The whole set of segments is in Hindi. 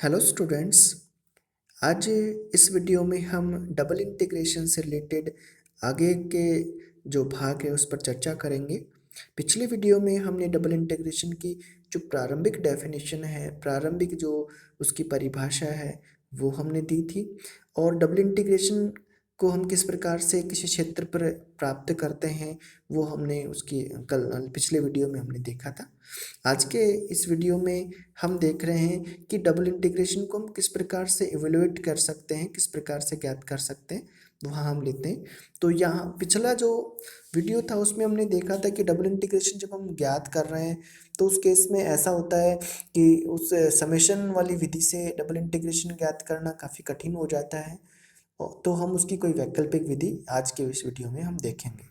Hello students. आज इस वीडियो में हम डबल इंटीग्रेशन से रिलेटेड आगे के जो भाग है उस पर चर्चा करेंगे। पिछले वीडियो में हमने डबल इंटीग्रेशन की जो प्रारंभिक डेफिनेशन है, प्रारंभिक जो उसकी परिभाषा है वो हमने दी थी, और डबल इंटीग्रेशन को हम किस प्रकार से किसी क्षेत्र पर प्राप्त करते हैं वो हमने उसकी कल पिछले वीडियो में हमने देखा था। आज के इस वीडियो में हम देख रहे हैं कि डबल इंटीग्रेशन को हम किस प्रकार से इवेलुएट कर सकते हैं, किस प्रकार से ज्ञात कर सकते हैं, वहाँ हम लेते हैं। तो यहाँ पिछला जो वीडियो था उसमें हमने देखा था कि डबल इंटीग्रेशन जब हम ज्ञात कर रहे हैं तो उस केस में ऐसा होता है कि उस समेशन वाली विधि से डबल इंटीग्रेशन ज्ञात करना काफ़ी कठिन हो जाता है। तो हम उसकी कोई वैकल्पिक विधि आज के इस वीडियो में हम देखेंगे।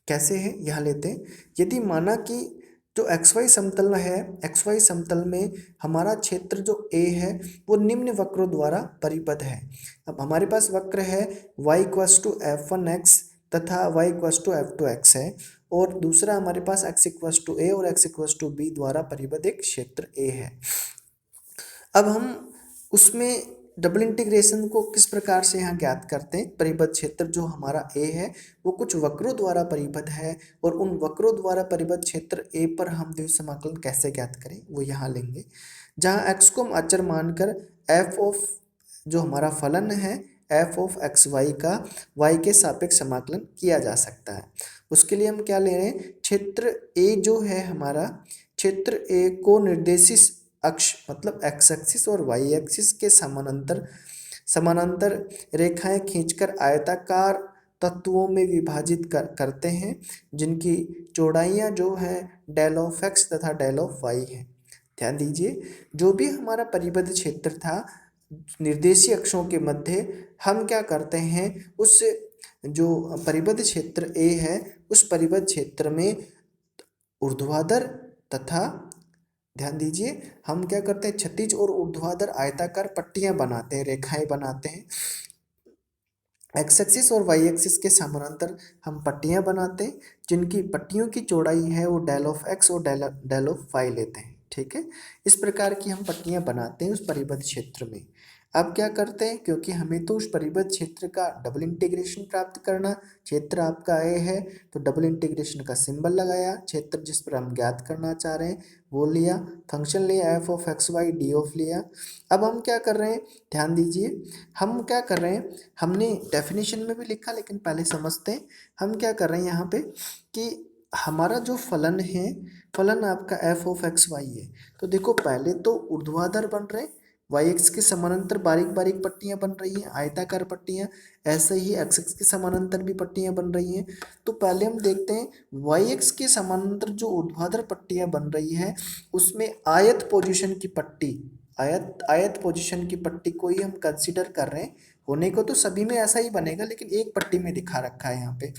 कैसे है यहाँ लेते हैं। यदि माना कि जो XY समतल है, XY समतल में हमारा क्षेत्र जो A है वो निम्न वक्रों द्वारा परिबद्ध है। अब हमारे पास वक्र है y इक्वल्स टू f1x तथा y इक्वल्स टू f2x है, और दूसरा हमारे पास x इक्वल्स टू a और x इक्वल्स टू b द्वारा परिबद्ध एक क्षेत्र A है। अब हम उसमें डबल इंटीग्रेशन को किस प्रकार से यहाँ ज्ञात करते हैं। परिबद्ध क्षेत्र जो हमारा A है वो कुछ वक्रों द्वारा परिबद्ध है, और उन वक्रों द्वारा परिबद्ध क्षेत्र A पर हम द्वितीय समाकलन कैसे ज्ञात करें वो यहाँ लेंगे, जहाँ x को हम अचर मानकर f ऑफ जो हमारा फलन है f ऑफ एक्स वाई का y के सापेक्ष समाकलन किया जा सकता है। उसके लिए हम क्या ले रहे हैं, क्षेत्र A जो है हमारा, क्षेत्र A को निर्देशित अक्ष मतलब एक्स एक्सिस और वाई एक्सिस के समानांतर रेखाएं खींचकर आयताकार तत्वों में विभाजित करते हैं, जिनकी चौड़ाइयाँ जो हैं डेल ऑफ एक्स तथा डेल ऑफ वाई है। ध्यान दीजिए, जो भी हमारा परिबद्ध क्षेत्र था निर्देशीय अक्षों के मध्य, हम क्या करते हैं उस जो परिबद्ध क्षेत्र A है उस परिबद्ध क्षेत्र में ऊर्ध्वाधर तथा, ध्यान दीजिए, हम क्या करते हैं क्षैतिज और ऊर्ध्वाधर आयताकार पट्टियां बनाते हैं, रेखाएं बनाते हैं। एक्स एक्सिस और वाई एक्सिस के समानांतर हम पट्टियां बनाते हैं, जिनकी पट्टियों की चौड़ाई है वो डेल ऑफ एक्स और डेल ऑफ वाई लेते हैं। ठीक है, इस प्रकार की हम पट्टियां बनाते हैं उस परिबद्ध क्षेत्र में। अब क्या करते हैं, क्योंकि हमें तो उस परिबद्ध क्षेत्र का डबल इंटीग्रेशन प्राप्त करना, क्षेत्र आपका ए है तो डबल इंटीग्रेशन का सिंबल लगाया, क्षेत्र जिस पर हम ज्ञात करना चाह रहे हैं वो लिया, फंक्शन लिया F of x Y D of लिया। अब हम क्या कर रहे हैं, ध्यान दीजिए, हम क्या कर रहे हैं, हमने डेफिनेशन में भी लिखा लेकिन पहले समझते हैं हम क्या कर रहे हैं यहाँ पे कि हमारा जो फलन है, फलन आपका एफ ऑफ एक्स वाई है। तो देखो पहले तो ऊर्ध्वाधर बन रहे हैं, वाई एक्स के समानांतर बारीक बारीक पट्टियां बन रही हैं, आयताकार पट्टियां, ऐसे ही एक्स एक्स के समानांतर भी पट्टियां बन रही हैं। तो पहले हम देखते हैं वाई एक्स के समानांतर जो ऊर्ध्वाधर पट्टियां बन रही है उसमें आयत पोजीशन की पट्टी, आयत पोजीशन की पट्टी को ही हम कंसीडर कर रहे हैं। होने को तो सभी में ऐसा ही बनेगा लेकिन एक पट्टी में दिखा रखा है यहाँ पे।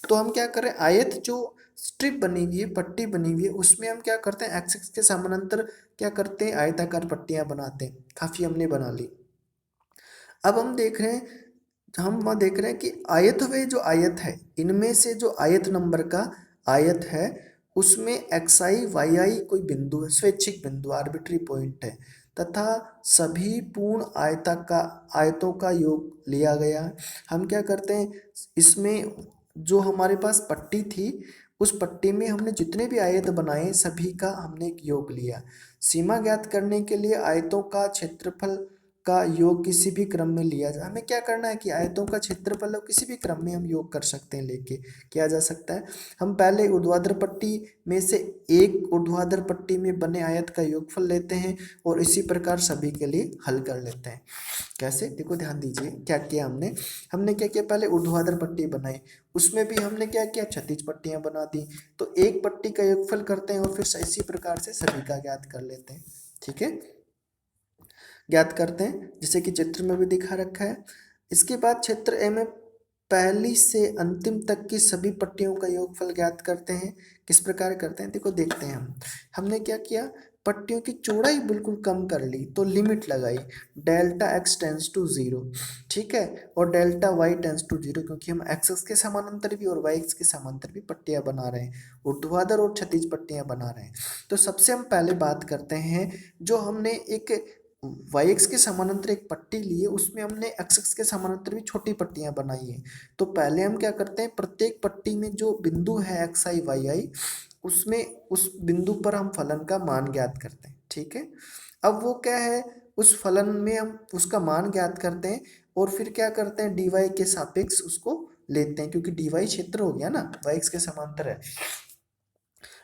तो हम क्या कर रहे हैं, आयत जो स्ट्रिप बनी हुई है, पट्टी बनी हुई है, उसमें हम क्या करते हैं एक्स एक्स के समानांतर क्या करते हैं आयताकार पट्टियां बनाते हैं। काफी हमने बना ली। अब हम देख रहे हैं, हम वहाँ देख रहे हैं कि आयत वे जो आयत है, इनमें से जो आयत नंबर का आयत है उसमें एक्स आई वाई आई कोई बिंदु है, स्वैच्छिक बिंदु, आर्बिट्री पॉइंट है, तथा सभी पूर्ण आयतों का योग लिया गया है। हम क्या करते हैं, इसमें जो हमारे पास पट्टी थी उस पट्टी में हमने जितने भी आयत बनाए सभी का हमने एक योग लिया। सीमा ज्ञात करने के लिए आयतों का क्षेत्रफल का योग किसी भी क्रम में लिया जाए। हमें क्या करना है कि आयतों का क्षेत्रफल किसी भी क्रम में हम योग कर सकते हैं, लेके किया जा सकता है। हम पहले ऊर्ध्वाधर पट्टी में से एक ऊर्ध्वाधर पट्टी में बने आयत का योगफल लेते हैं और इसी प्रकार सभी के लिए हल कर लेते हैं। कैसे, देखो ध्यान दीजिए क्या किया हमने, हमने क्या किया, पहले ऊर्ध्वाधर पट्टी बनाई, उसमें भी हमने क्या किया, क्षैतिज पट्टियां बना दी। तो एक पट्टी का योगफल करते हैं और फिर इसी प्रकार से सभी का ज्ञात कर लेते हैं। ठीक है, ज्ञात करते हैं जैसे कि चित्र में भी दिखा रखा है। इसके बाद क्षेत्र ए में पहली से अंतिम तक की सभी पट्टियों का योगफल ज्ञात करते हैं। किस प्रकार करते हैं, देखो देखते हैं हम। हमने क्या किया, पट्टियों की चौड़ाई बिल्कुल कम कर ली, तो लिमिट लगाई डेल्टा एक्स टेंस टू 0, ठीक है, और डेल्टा वाई टेंस टू 0, क्योंकि हम एक्स एक्स के समानांतर भी और वाई एक्स के समानांतर भी पट्टियां बना रहे हैं, ऊर्ध्वाधर और क्षैतिज पट्टियां बना रहे हैं। तो सबसे हम पहले बात करते हैं, जो हमने एक वाई एक्स के समानांतर एक पट्टी लिए, उसमें हमने एक्स एक्स के समानांतर भी छोटी पट्टियां बनाई हैं। तो पहले हम क्या करते हैं, प्रत्येक पट्टी में जो बिंदु है एक्स आई वाई आई, उसमें उस बिंदु पर हम फलन का मान ज्ञात करते हैं। ठीक है, अब वो क्या है, उस फलन में हम उसका मान ज्ञात करते हैं और फिर क्या करते हैं, डी वाई के सापेक्ष उसको लेते हैं, क्योंकि डी वाई क्षेत्र हो गया ना, वाई एक्स के समांतर है।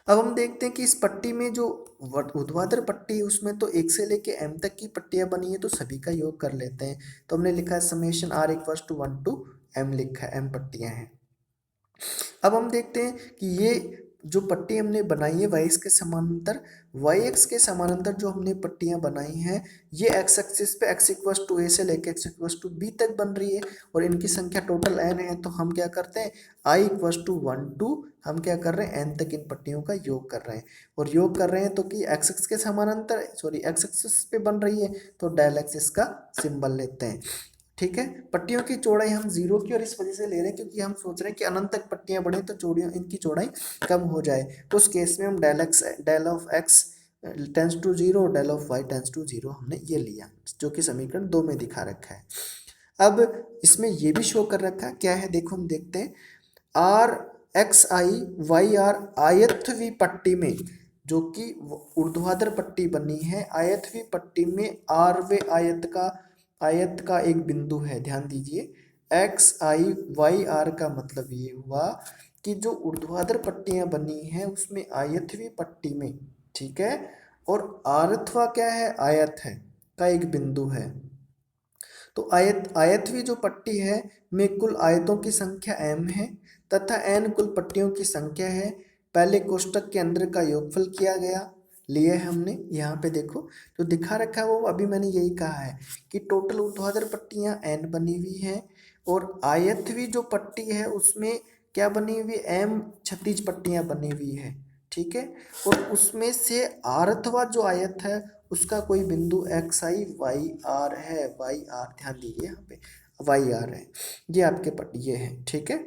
अब हम देखते हैं कि इस पट्टी में जो ऊर्ध्वाधर पट्टी है उसमें तो एक से लेके एम तक की पट्टियां बनी है, तो सभी का योग कर लेते हैं। तो हमने लिखा है summation are equals to 1 to M, लिखा है एम पट्टियां हैं। अब हम देखते हैं कि ये जो पट्टी हमने बनाई है वाई एक्स के समानांतर, वाई एक्स के समानांतर जो हमने पट्टियां बनाई हैं, ये एक्स एक्सिस पे एक्स इक्वल्स टू ए से लेकर एक्स इक्वल्स टू बी तक बन रही है और इनकी संख्या टोटल एन है। तो हम क्या करते हैं, आई इक्वल्स टू 1 टू, हम क्या कर रहे हैं, एन तक इन पट्टियों का योग कर रहे हैं। और योग कर रहे हैं तो कि एक्स एक्स के समानांतर, सॉरी एक्स एक्सिस पे बन रही है, तो डेल एक्स इसका सिंबल लेते हैं। ठीक है, पट्टियों की चौड़ाई हम जीरो की और इस वजह से ले रहे हैं क्योंकि हम सोच रहे हैं कि अनंत तक पट्टियां बढ़े तो चौड़ियों इनकी चौड़ाई कम हो जाए। तो उस केस में हम del of X tends to zero, del of Y tends to zero हमने ये लिया, जो कि समीकरण 2 में दिखा रखा है। अब इसमें ये भी शो कर रखा है, क्या है देखो, हम देखते हैं, r x i y r आयतवी पट्टी में, जो कि ऊर्ध्वाधर पट्टी बनी है, आयतवी पट्टी में आर वे आयत का एक बिंदु है। ध्यान दीजिए, एक्स आई वाई आर का मतलब ये हुआ कि जो ऊर्ध्वाधर पट्टियां बनी हैं उसमें आयतवी पट्टी में, ठीक है, और आरथवा क्या है, आयत है का एक बिंदु है। तो आयतवी जो पट्टी है में कुल आयतों की संख्या m है तथा n कुल पट्टियों की संख्या है। पहले कोष्टक के अंदर का योगफल किया गया, लिए हमने, यहाँ पे देखो जो दिखा रखा है वो अभी मैंने यही कहा है कि टोटल ऊर्ध्वाधर पट्टियां n बनी हुई हैं और आयतवी जो पट्टी है उसमें क्या बनी हुई, m 36 पट्टियां बनी हुई है। ठीक है, और उसमें से आरथवा जो आयत है उसका कोई बिंदु एक्स आई वाई आर है, वाई आर, ध्यान दीजिए यहाँ पे वाई आर है, ये आपके ये है। ठीक है,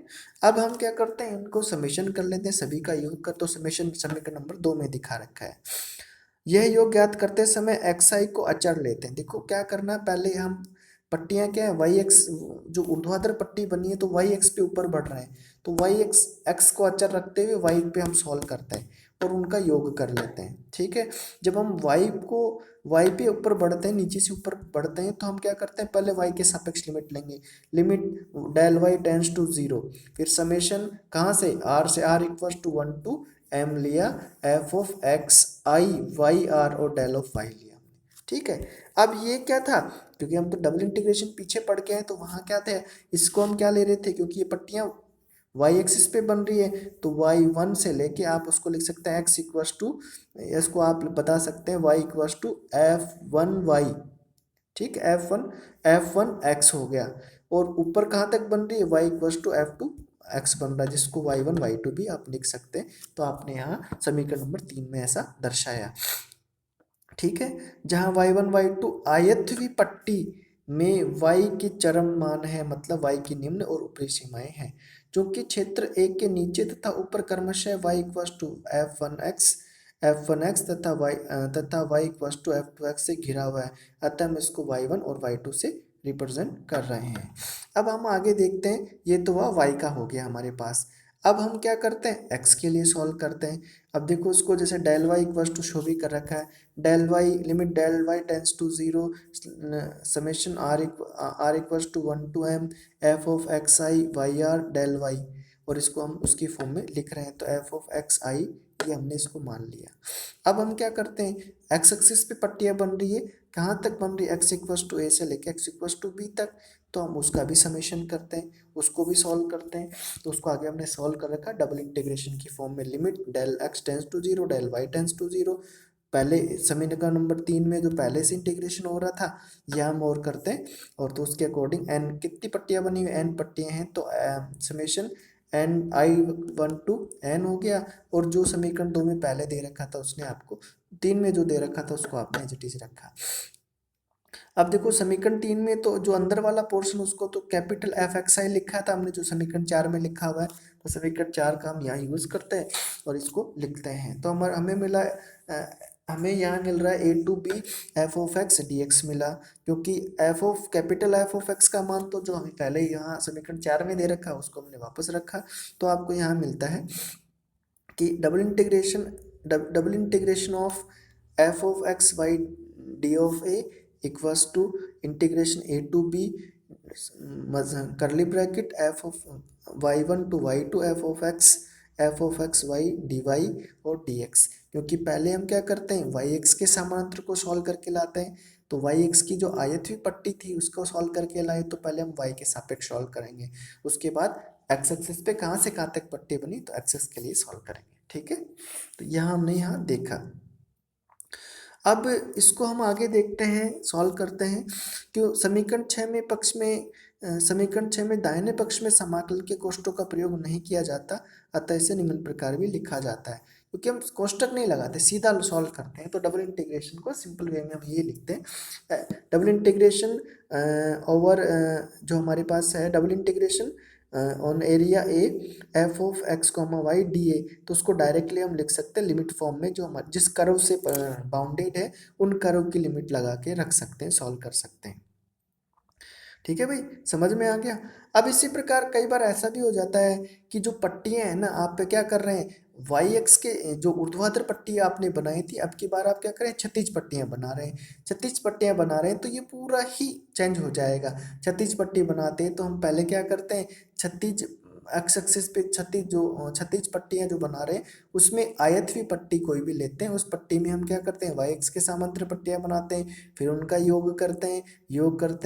अब हम क्या करते हैं, इनको समेशन कर लेते हैं सभी का योग कर, तो समेशन समीकरण नंबर 2 में दिखा रखा है। यह योग ज्ञात करते समय एक्स आई को अचर लेते हैं। देखो क्या करना है, पहले हम पट्टियां क्या है, वाई एक्स, जो ऊर्ध्वाधर पट्टी बनी है तो वाई एक्स पे ऊपर बढ़ रहे हैं, तो वाई एक्स एक्स को अचर रखते हुए वाई पे हम सॉल्व करते हैं और उनका योग कर लेते हैं। ठीक है, जब हम वाई पे ऊपर बढ़ते हैं, नीचे से ऊपर बढ़ते हैं, तो हम क्या करते हैं, पहले वाई के सापेक्ष लिमिट लेंगे, limit del y tends to zero, फिर समेशन कहाँ से, आर से, r equal to 1 to m लिया, F of x i y r और डेल ऑफ वाई लिया। ठीक है, अब ये क्या था, क्योंकि हम तो डबल इंटीग्रेशन पीछे पढ़ के हैं तो वहाँ क्या थे, इसको हम क्या ले रहे थे, क्योंकि ये पट्टियाँ वाई एक्सिस पे बन रही है तो वाई 1 से लेके आप उसको लिख सकते हैं एक्स इक्वस टू, इसको आप बता सकते हैं Y equals to F one Y. ठीक, एफ वन एक्स हो गया, और ऊपर कहाँ तक बन रही है, Y equals to F two X बन रहा है, जिसको वाई 1 वाई 2 भी आप लिख सकते हैं। तो आपने यहाँ समीकरण नंबर 3 में ऐसा दर्शाया। ठीक है, जहाँ y1 y2 आयतवी पट्टी में y की चरम मान है, मतलब y की निम्न और ऊपरी सीमाएं हैं, जो कि क्षेत्र एक के नीचे तथा ऊपर क्रमशः y इक्वस टू f1x तथा y इक्वस टू f2x से घिरा हुआ है। अतः हम इसको y1 और y2 से रिप्रेजेंट कर रहे हैं। अब हम आगे देखते हैं, ये तो वह y का हो गया हमारे पास। अब हम क्या करते हैं, x के लिए सॉल्व करते हैं। अब देखो उसको जैसे del y equals to show भी कर रखा है, del y limit del y tends to zero, summation are equals to 1 to m f of x i y r del y, और इसको हम उसकी फॉर्म में लिख रहे हैं, तो एफ ऑफ एक्स आई ये हमने इसको मान लिया। अब हम क्या करते हैं, एक्स एक्सिस पे पट्टियाँ बन रही है, कहाँ तक बन रही है, एक्स इक्वल्स टू ए से लेकर एक्स इक्वल्स टू बी तक, तो हम उसका भी समेशन करते हैं, उसको भी सॉल्व करते हैं। तो उसको आगे हमने सॉल्व कर रखा डबल इंटीग्रेशन की फॉर्म में, limit del x tends to zero del y tends to zero, पहले समीकरण नंबर 3 में जो पहले से इंटीग्रेशन हो रहा था यह हम और करते हैं, और तो उसके अकॉर्डिंग एन कितनी पट्टियां बनी हुई, एन पट्टियां हैं, तो summation n i 1 to n हो गया, और जो समीकरण 2 में पहले दे रखा था उसने आपको 3 में जो दे रखा था उसको आपने एज इट इज रखा। अब देखो समीकरण 3 में तो जो अंदर वाला पोर्शन उसको तो कैपिटल एफ एक्स आई लिखा था हमने, जो समीकरण 4 में लिखा हुआ है, तो समीकरण 4 का हम यहाँ यूज करते हैं और इसको लिखते हैं। तो हमें मिला हमें यहाँ मिल रहा है a to b f of x d x मिला, क्योंकि कैपिटल एफ ऑफ एक्स का मान तो जो हमें पहले ही यहाँ समीकरण 4 में दे रखा है उसको हमने वापस रखा, तो आपको यहाँ मिलता है कि double integration of f of x Y D of a equals to integration a to b curly bracket f of y one to y two f of x Y d y और डी एक्स। क्योंकि पहले हम क्या करते हैं, वाई एक्स के समानांतर को सॉल्व करके लाते हैं, तो वाई एक्स की जो आयत हुई पट्टी थी उसको सॉल्व करके लाए, तो पहले हम वाई के सापेक्ष सॉल्व करेंगे, उसके बाद एक्स एक्सिस पे कहाँ से कहाँ तक पट्टी बनी तो एक्सिस के लिए सॉल्व करेंगे। ठीक है, तो यहाँ हमने यहाँ देखा। अब इसको हम आगे देखते हैं, सॉल्व करते हैं कि समीकरण 6 में समीकरण 6 में दाहिने पक्ष में समाकलन के कोष्ठकों का प्रयोग नहीं किया जाता, अतः इसे निम्न प्रकार भी लिखा जाता है। क्योंकि हम कोष्ठक नहीं लगाते, सीधा सॉल्व करते हैं, तो डबल इंटीग्रेशन को सिंपल वे में हम ये लिखते हैं, डबल इंटीग्रेशन ओवर जो हमारे पास है double integration on area a f of x comma y d a, तो उसको डायरेक्टली हम लिख सकते हैं लिमिट फॉर्म में, जो हमारे जिस कर्व से बाउंडेड है उन कर्व की लिमिट लगा के रख सकते हैं, सॉल्व कर सकते हैं। ठीक है भाई, समझ में आ गया। अब इसी प्रकार कई बार ऐसा भी हो जाता है कि जो पट्टियां हैं ना, आप क्या कर रहे हैं, वाई एक्स के जो ऊर्ध्वाधर पट्टी आपने बनाई थी, अब की बार आप क्या करें, क्षैतिज पट्टियां बना रहे हैं। क्षैतिज पट्टियां बना रहे हैं तो ये पूरा ही चेंज हो जाएगा। क्षैतिज पट्टी बनाते हैं तो हम पहले क्या करते हैं, क्षैतिज एक्स एक्सिस पे क्षैतिज पट्टियां जो बना रहे हैं उसमें आयतवी पट्टी कोई भी लेते हैं, उस पट्टी में हम क्या करते हैं, वाई एक्स के समांतर पट्टियां बनाते हैं, फिर उनका योग करते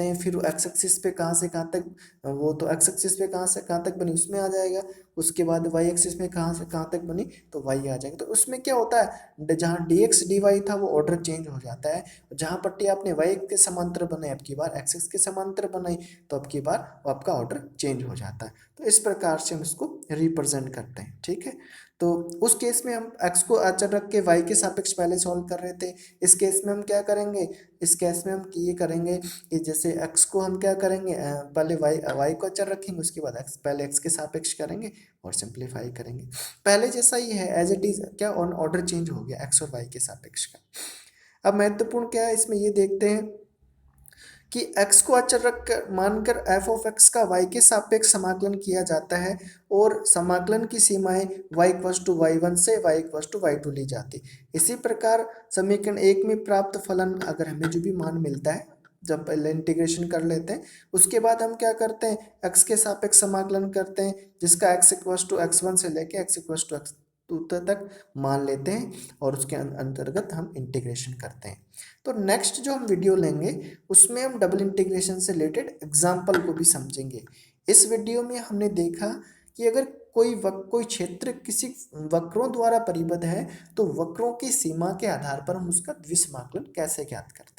हैं, फिर एक्स एक्सिस पे कहाँ से कहाँ तक, वो तो एक्स एक्सिस पे कहाँ से कहाँ तक बनी उसमें आ जाएगा, उसके बाद वाई एक्सिस में कहाँ से कहाँ तक बनी तो वाई आ जाएगा। तो उसमें क्या होता है, जहाँ डी एक्स डी वाई था वो ऑर्डर चेंज हो जाता है, जहाँ पट्टी आपने वाई के समांतर बनाई अब की बार एक्स एक्स के समांतर बनाई, तो अब की बार वो आपका ऑर्डर चेंज हो जाता है। तो इस प्रकार से हम इसको रिप्रेजेंट करते हैं। ठीक है, तो उस केस में हम x को अचर रख के y के सापेक्ष पहले सॉल्व कर रहे थे, इस केस में हम क्या करेंगे, इस केस में हम ये करेंगे कि जैसे x को हम क्या करेंगे, पहले y को अचर रखेंगे, उसके बाद x पहले x के सापेक्ष करेंगे और सिंप्लीफाई करेंगे। पहले जैसा ही है एज इट इज, क्या ऑर्डर चेंज हो गया x और y के सापेक्ष का। अब महत्वपूर्ण क्या है इसमें ये देखते हैं कि x को अचर रख मानकर f ऑफ x का y के सापेक्ष समाकलन किया जाता है और समाकलन की सीमाएं y इक्वल्स टू y1 से y इक्वल्स टू y2 ली जाती। इसी प्रकार समीकरण 1 में प्राप्त फलन अगर हमें जो भी मान मिलता है, जब पहले इंटीग्रेशन कर लेते हैं उसके बाद हम क्या करते हैं, x के सापेक्ष समाकलन करते हैं, जिसका x इक्वल्स टू x1 से लेके x इक्वल्स टू x2 तक मान लेते हैं और उसके अंतर्गत हम इंटीग्रेशन करते हैं। तो नेक्स्ट जो हम वीडियो लेंगे उसमें हम डबल इंटीग्रेशन से रिलेटेड एग्जाम्पल को भी समझेंगे। इस वीडियो में हमने देखा कि अगर कोई क्षेत्र किसी वक्रों द्वारा परिबद्ध है तो वक्रों की सीमा के आधार पर हम उसका द्विसमाकलन कैसे ज्ञात करते हैं।